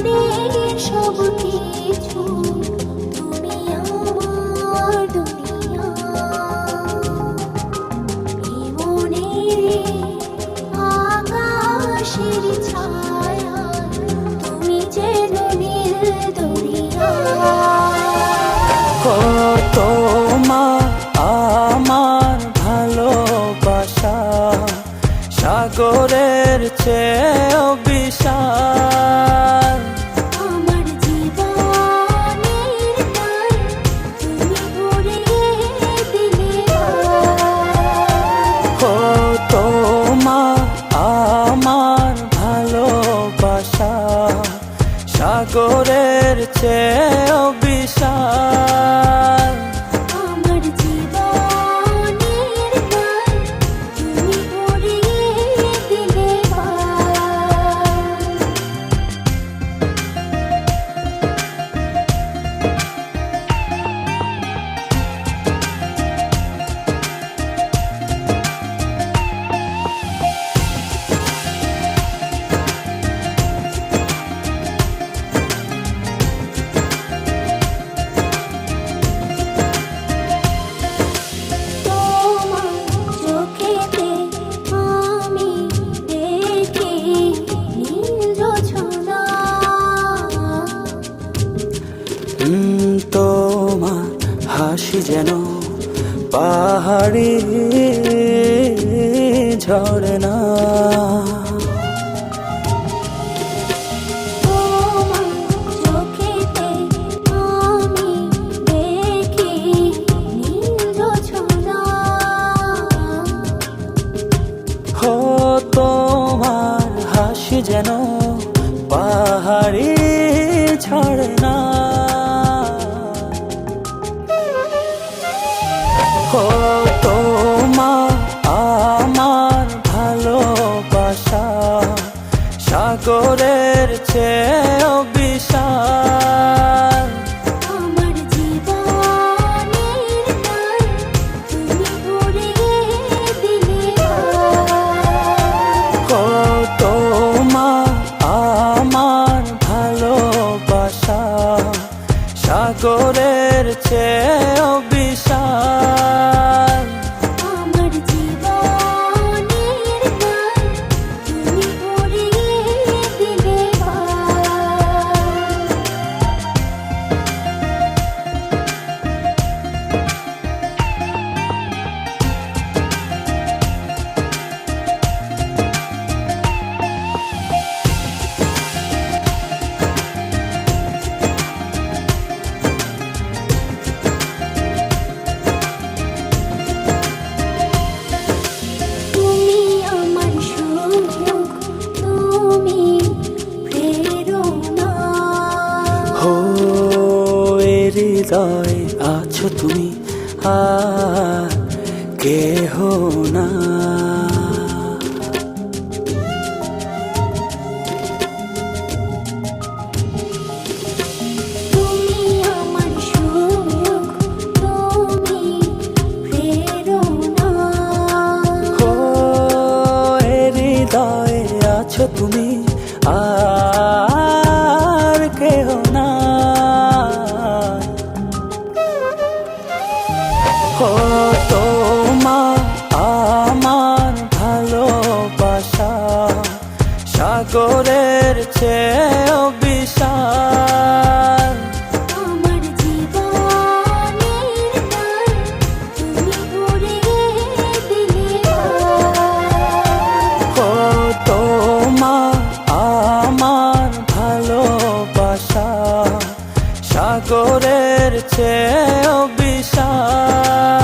জীবনের সব কিছু, তুমি আমার দুনিয়া। মনের আকাশের ছায়া, তুমি যেন নীল দরিয়া। তোমার আমার ভালোবাসা সাগরের চেয়েও বিশাল। আমার জীবনের গান তুমি ভরিয়ে দিলে। তোমার আমার ভালোবাসা সাগরের চেয়েও বিশাল। আমার জীবনের গান তুমি ভরিয়ে দিলে। তোমার হাসি যেন পাহাড়ি ঝরনা। তোমার হাসি যেন পাহাড়ি ঝরনা। তোমার আমার ভালোবাসা সাগরের চেয়েও বিশাল। আমার জীবনের গান তুমি ভরিয়ে দিলে। তোমার আমার ভালোবাসা সাগরের চেয়েও বিশাল। আমার জীবনের গান তুমি ভরিয়ে দিলে। তুমি আমার সুখ, তুমি প্রেরণা। হৃদয় আছো তুমি আর কেহ না। তুমি আমার সুখ, তুমি প্রেরণা। হৃদয়ে আছো তুমি আর কেহ না। তোমার আমার ভালোবাসা সাগরের চেয়েও বিশাল। আমার জীবনের গান তুমি ভরিয়ে দিলে। তোমার আমার ভালোবাসা সাগরের চেয়েও বিশাল।